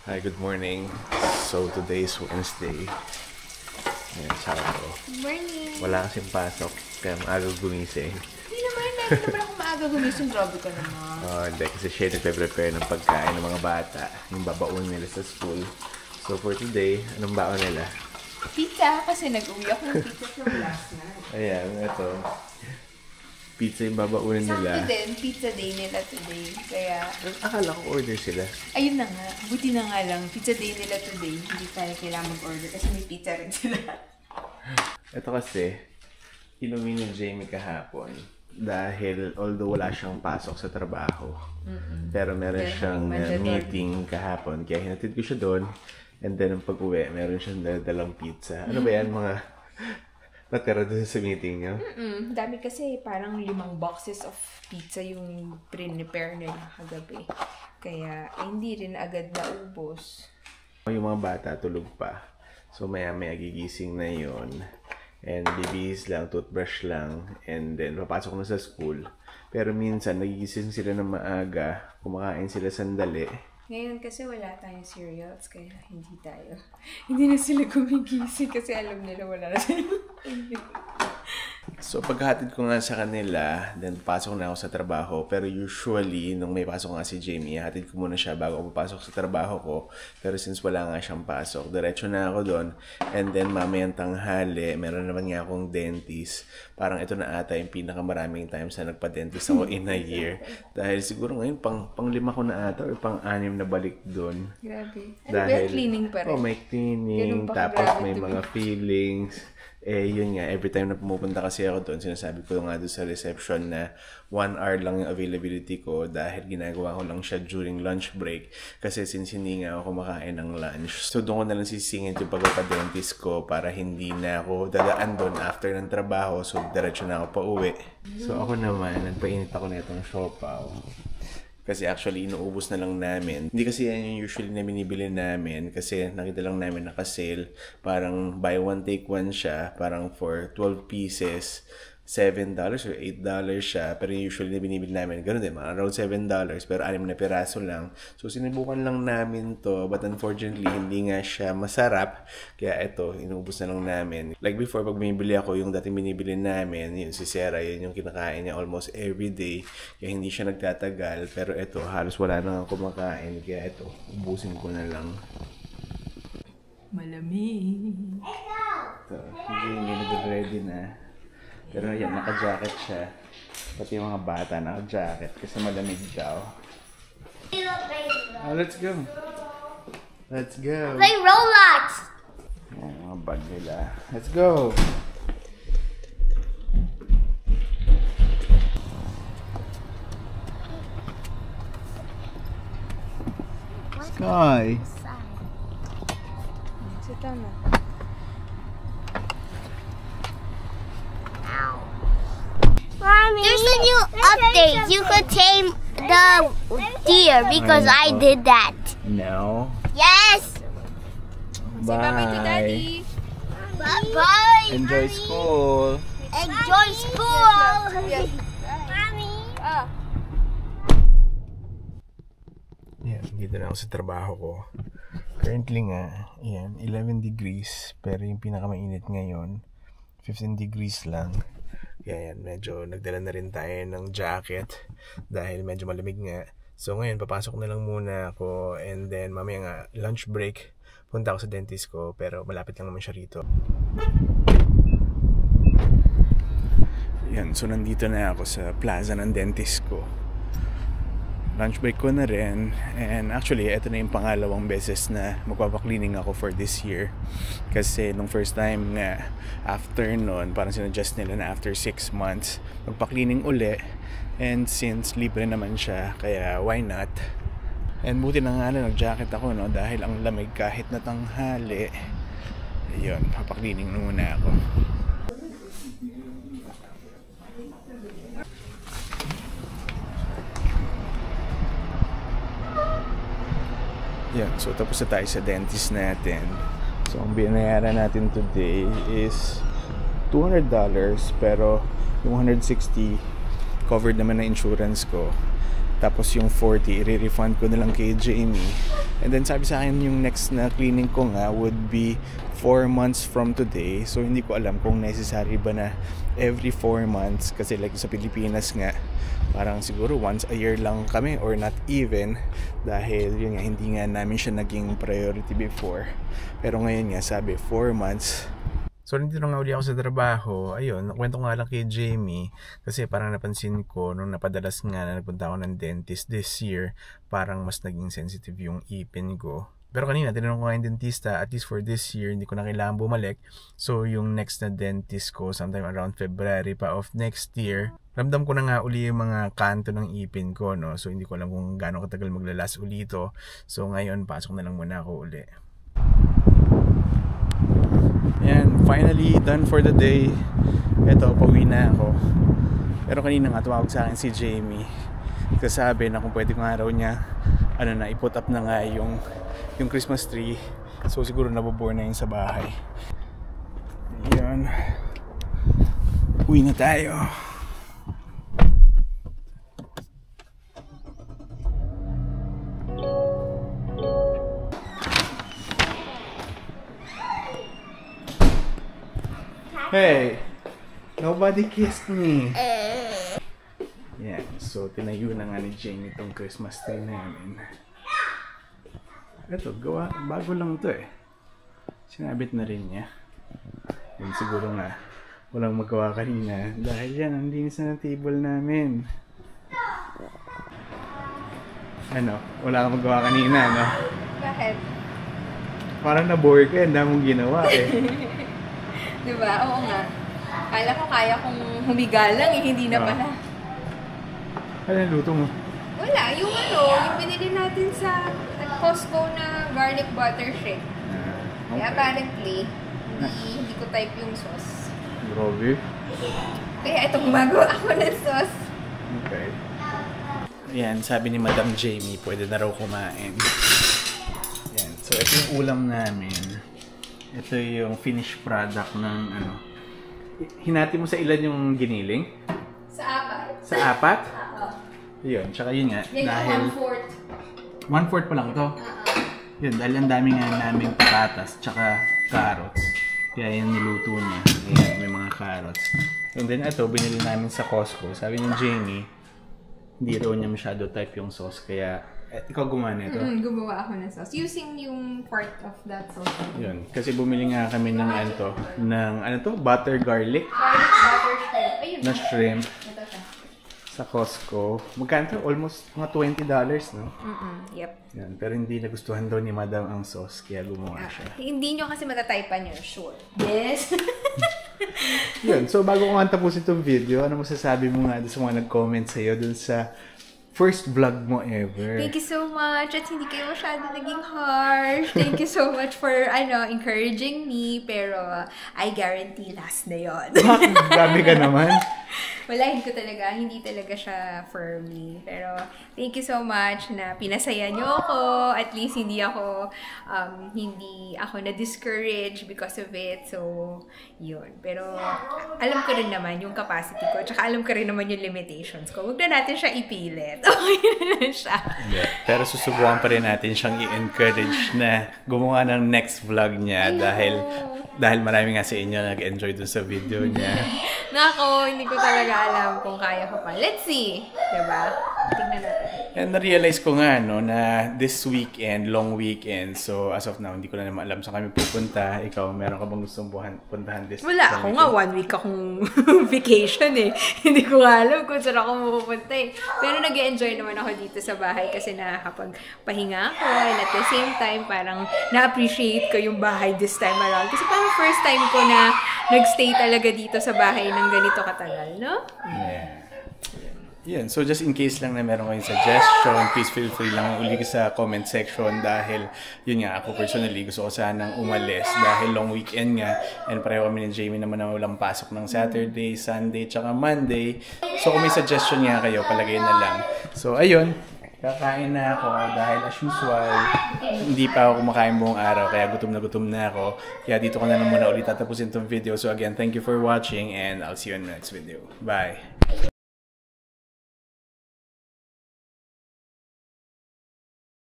Hi, good morning. So, today is Wednesday. Ayan, Sabado. Good morning. Wala kasing pasok, kaya maaga gumising. Hindi naman ako maaga gumising. Grabe ka naman. Hindi, kasi siya nagpe-prepare ng pagkain ng mga bata. Yung babaon nila sa school. So, for today, anong baon nila? Pizza, kasi nag-uwi ako ng pizza from last night. Ayan, ito. Pizza yung babaunin nila. Sakto din, pizza day nila today. Kaya, Akala ko order sila. ayun na nga. Buti na nga lang. Pizza day nila today. Hindi tayo kailangan mag-order kasi may pizza rin sila. Ito kasi, inuwi ni Jamie kahapon. Dahil, although wala siyang pasok sa trabaho, pero meron siyang meeting kahapon. Kaya hinatid ko siya doon. And then, ang pag-uwi, meron siyang dalang pizza. Ano ba yan, mga natira doon sa meeting niyo? Dami kasi parang 5 boxes of pizza yung prepare nila kagabi. Kaya, hindi rin agad naubos. Yung mga bata, tulog pa. So, maya-maya gigising na yon. And bibihis lang, toothbrush lang. And then, papasok na sa school. Pero minsan, nagigising sila ng maaga. Kumakain sila sandali. Ngayon kasi wala tayong cereals, kaya hindi na sila gumigising kasi alam nila wala na sila. So, paghatid ko nga sa kanila, then pasok na ako sa trabaho. Pero usually, nung may pasok nga si Jamie, hatid ko muna siya bago ako papasok sa trabaho ko. Pero since wala nga siyang pasok, diretso na ako doon. And then, mamayang tanghali, meron naman nga akong dentist. Parang ito na ata yung pinakamaraming times na nagpa-dentist ako in a year. Dahil siguro ngayon, pang-5 ko na ata or pang-6 na balik doon. Grabe. Dahil, cleaning pa rin. Oh, may cleaning, tapos may mga feelings. Yun nga, every time na pumupunta kasi ako doon, sinasabi ko nga doon sa reception na 1 hour lang yung availability ko dahil ginagawa ko lang siya during lunch break. Kasi since hindi nga ako kumakain ng lunch. So doon ko na lang sisingit yung pagpapadentist ko para hindi na ako dadaan doon after ng trabaho. So diretso na ako pa uwi. So ako naman, nagpainit ako na itong siopaw. Kasi actually, inuubos na lang namin. Hindi kasi yan yung usually na binibili namin. Kasi nakita lang namin naka-sale. Parang buy one, take one siya. Parang for 12 pieces, $7 or $8 siya. Pero yung usually na binibili namin, ganoon din, around $7. Pero 6 na piraso lang. So, sinubukan lang namin to. But unfortunately, hindi nga siya masarap. Kaya ito, inuubos na lang namin. Like before, pag binibili ako, yung dating binibili namin, yun si Sarah, yun yung kinakain niya almost every day. Kaya hindi siya nagtatagal. Pero ito, halos wala na nga kumakain. Kaya ito, ubusin ko na lang. Malamig. Ito, hindi nag-ready na. Pero yan, naka-jacket siya. Pati yung mga bata naka-jacket kasi malamig daw. Oh, let's go. Let's go. Play Roblox! Yan, mga bag nila. Let's go. Sky. Sit down na. Mommy, there's a new update. You could tame the deer because I did that. No. Yes! Say bye-bye to Daddy. Bye-bye! Enjoy school. Enjoy school! Yes. Mommy! Yan, dito na ako sa trabaho ko. Currently nga, yan, 11 degrees. Pero yung pinakamainit ngayon, 15 degrees lang. Kaya yan, medyo nagdala na rin tayo ng jacket dahil medyo malamig nga. So ngayon, papasok na lang muna ako and then mamaya nga, lunch break, punta ako sa dentist ko pero malapit lang naman siya rito. Yan, so nandito na ako sa plaza ng dentist ko. Lunch break ko na rin and actually ito na yung pangalawang beses na magpapaklining ako for this year kasi nung first time nga after nun parang sinadjust nila na after 6 months magpaklining uli and since libre naman siya kaya why not. And buti na nga nag jacket ako no dahil ang lamig kahit na tanghali. Ayun, papaklining muna ako. Yan, so tapos na tayo sa dentist natin. So ang binayaran natin today is $200 pero yung 160 covered naman na insurance ko. Tapos yung 40, i-refund ko na lang kay Jamie. And then sabi sa akin yung next na cleaning ko nga would be 4 months from today. So hindi ko alam kung necessary ba na every 4 months. Kasi like sa Pilipinas nga, parang siguro once a year lang kami or not even. Dahil yun nga, hindi nga namin siya naging priority before. Pero ngayon nga, sabi 4 months. So, nandito nga uli ako sa trabaho. Ayun, nakwento nga lang kay Jamie. Kasi parang napansin ko, nung napadalas nga na nagpunta ako ng dentist this year, parang mas naging sensitive yung ipin ko. Pero kanina, tinanong ko nga yung dentista, at least for this year, hindi ko na kailangan bumalik. So, yung next na dentist ko, sometime around February pa of next year, ramdam ko na nga uli yung mga kanto ng ipin ko, no? So, hindi ko alam kung gaano katagal maglalas uli ito. So, ngayon, pasok na lang muna ako uli. Ayan, finally done for the day. Eto, pauwi na ako. Pero kanina nga tumawag sa akin si Jamie. Kasi sabi na kung pwede ko nga raw niya i-put up na nga yung Christmas tree. So siguro nabobore na yun sa bahay. Ayan. Uwi na tayo. Hey, nobody kissed me. Yeah, so tinayo na nga ni Jamie itong Christmas tree namin. Ito, bago lang to eh. Sinabit na rin niya. Yun siguro nga, walang magawa kanina. Dahil yan, ang linis na ng table namin. Ano, wala kang magawa kanina, no? Bakit? Parang na-bore ka, ang daming ginawa eh. Diba? Oo nga. Kala ko kaya kong humiga lang eh, hindi na pala. Ano luto mo? Wala, yung binili natin sa Costco na garlic butter shake. Okay. Kaya apparently, hindi ko type yung sauce. Grabe. Kaya ito gumagawa ako ng sauce. Okay. Yan, sabi ni Madam Jamie, pwede na raw kumain. Yan, so ito yung ulam namin. Ito yung finished product ng Hinati mo sa ilan yung giniling? Sa apat. Sa apat? Oo. Yun, tsaka yun nga. Yan dahil 1/4. 1/4 pa lang to? Yun, dahil ang dami nga naming patatas, tsaka carrots. Kaya yan niluto niya. Ayan, may mga carrots. And then ito, binili namin sa Costco. Sabi ni Jamie, hindi raw niya masyado type yung sauce, kaya ikaw gumawa nito? Gumawa ako ng sauce. Using yung part of that sauce. Yun. Kasi bumili nga kami ng butter garlic. Garlic butter shrimp. Ayun. Na shrimp. Ito siya. Sa Costco. Magkano to? Almost mga $20, no? Yep. Yan. Pero hindi nagustuhan daw ni Madam ang sauce, kaya gumawa siya. Hindi nyo kasi matatypan yun, sure. Yes. Yun. So, bago ko nga tapusin itong video, ano masasabi mo nga sa mga nag-comment sa'yo dun sa first vlog mo ever? Thank you so much. At hindi kayo masyado naging harsh. Thank you so much for, encouraging me. Pero, I guarantee last na yun. Grabe ka naman. Wala, hindi talaga siya for me. Pero, thank you so much na pinasaya nyo ako. At least, hindi ako na-discourage because of it. So, yun. Pero, alam ko rin naman yung capacity ko. Tsaka alam ko rin naman yung limitations ko. Huwag na natin siya ipilit. Okay na siya. Yeah. Pero susubukan pa rin natin siyang i-encourage na gumawa ng next vlog niya dahil marami nga sa inyo nag-enjoy dun sa video niya. Nako, hindi ko talaga alam kung kaya ko pa. Let's see. Diba? Tingnan natin. And na-realize ko nga na this weekend, long weekend, so as of now, hindi ko na naman alam saan kami pupunta. Ikaw, meron ka bang gustong puntahan this Wala, ako nga 1 week akong vacation eh. Hindi ko nga alam kung saan ako pupunta eh. Pero nag-enjoy naman ako dito sa bahay kasi nakakapagpahinga ako. And at the same time, parang na-appreciate ko yung bahay this time around. Kasi parang first time ko na nag-stay talaga dito sa bahay ng ganito katagal, no? Yeah. Yan. So, just in case lang na meron kayong suggestion, please feel free lang uli sa comment section dahil, yun nga, ako personally, gusto ko sanang umalis dahil long weekend nga and pareho kami ni Jamie naman na walang pasok ng Saturday, Sunday, tsaka Monday. So, kung may suggestion nga kayo, palagay na lang. So, ayun. Kakain na ako dahil as usual, hindi pa ako kumakain buong araw kaya gutom na ako. Kaya dito ko na lang muna ulit tatapusin itong video. So again, thank you for watching and I'll see you in the next video. Bye!